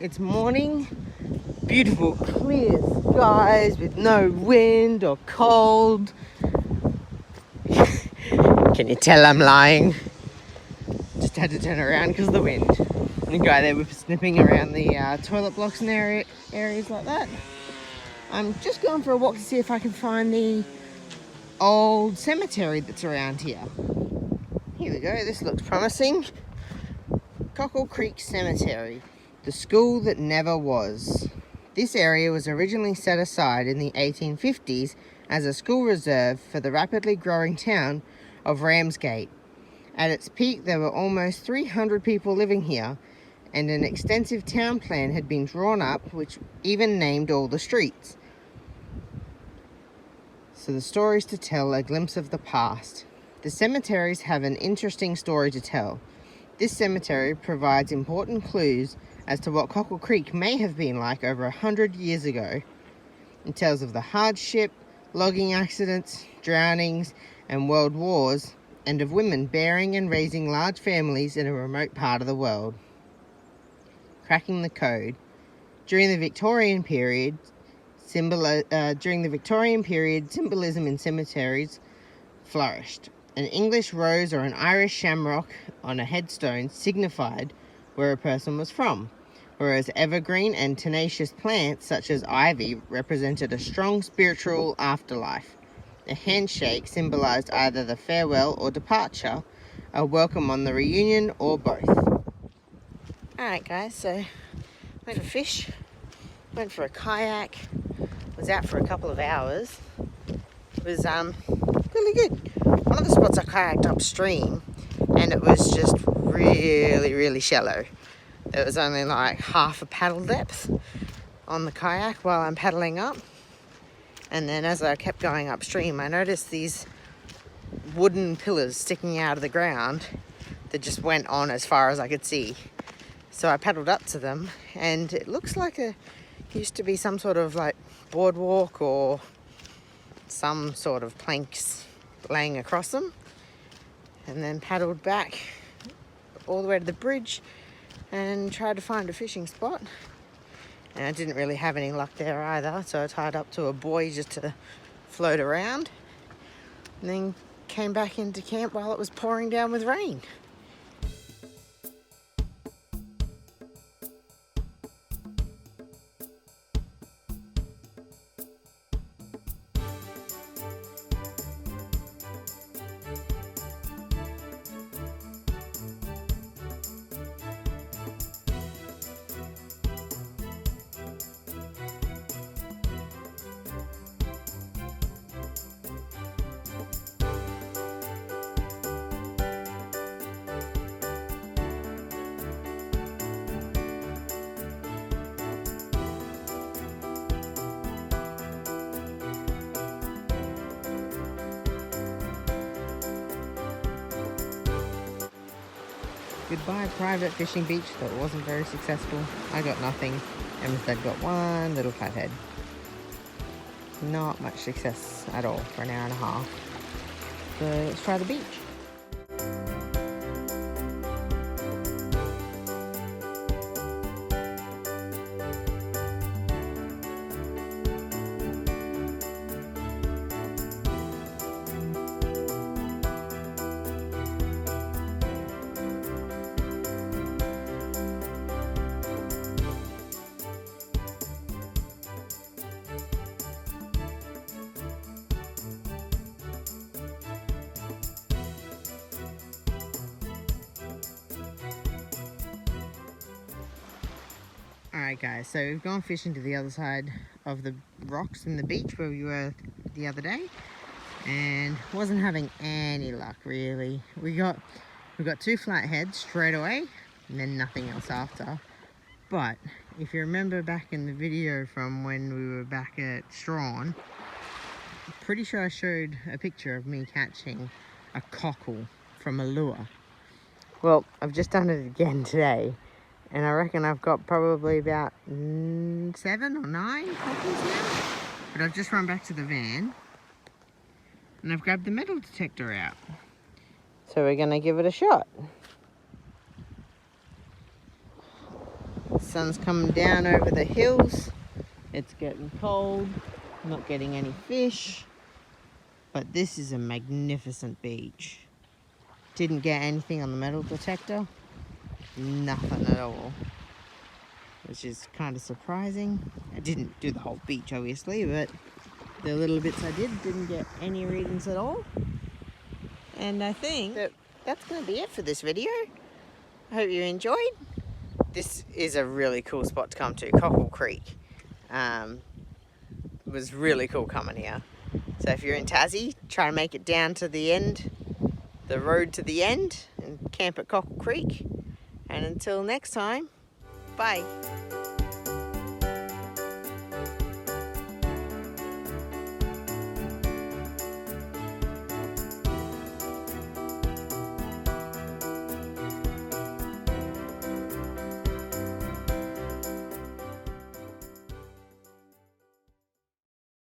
It's morning, beautiful clear skies with no wind or cold. Can you tell I'm lying? Just had to turn around because of the wind. And the guy there was snipping around the toilet blocks and areas like that. I'm just going for a walk to see if I can find the old cemetery that's around here. Here we go, this looks promising. Cockle Creek Cemetery, the school that never was. This area was originally set aside in the 1850s as a school reserve for the rapidly growing town of Ramsgate. At its peak, there were almost 300 people living here, and an extensive town plan had been drawn up, which even named all the streets. So the stories to tell, a glimpse of the past. The cemeteries have an interesting story to tell. This cemetery provides important clues as to what Cockle Creek may have been like over 100 years ago. It tells of the hardship, logging accidents, drownings, and world wars, and of women bearing and raising large families in a remote part of the world. Cracking the code. During the Victorian period, symbolism in cemeteries flourished. An English rose or an Irish shamrock on a headstone signified where a person was from, whereas evergreen and tenacious plants such as ivy represented a strong spiritual afterlife. A handshake symbolized either the farewell or departure, a welcome on the reunion, or both. Alright guys, so went for fish, went for a kayak, was out for a couple of hours. It was really good. One of the spots I kayaked upstream and it was just really shallow. There was only like half a paddle depth on the kayak while I'm paddling up. And then as I kept going upstream, I noticed these wooden pillars sticking out of the ground that just went on as far as I could see. So I paddled up to them and it looks like it used to be some sort of like boardwalk or some sort of planks laying across them, and then paddled back all the way to the bridge and tried to find a fishing spot, and I didn't really have any luck there either, so I tied up to a buoy just to float around and then came back into camp while it was pouring down with rain. Goodbye private fishing beach that wasn't very successful. I got nothing. Emma's got one little flathead. Not much success at all for an hour and a half. So let's try the beach. Alright guys, so we've gone fishing to the other side of the rocks in the beach where we were the other day, and wasn't having any luck really. We got 2 flatheads straight away and then nothing else after. But if you remember back in the video from when we were back at Strawn, I'm pretty sure I showed a picture of me catching a cockle from a lure. Well, I've just done it again today. And I reckon I've got probably about 7 or 9 cockles now. But I've just run back to the van and I've grabbed the metal detector out. So we're going to give it a shot. So sun's coming down over the hills. It's getting cold. Not getting any fish. But this is a magnificent beach. Didn't get anything on the metal detector. Nothing at all. Which is kind of surprising. I didn't do the whole beach, obviously, but the little bits I didn't get any readings at all. And I think that that's going to be it for this video. I hope you enjoyed. This is a really cool spot to come to, Cockle Creek. It was really cool coming here. So if you're in Tassie, try to make it down to the end, the road to the end, and camp at Cockle Creek. And until next time, bye.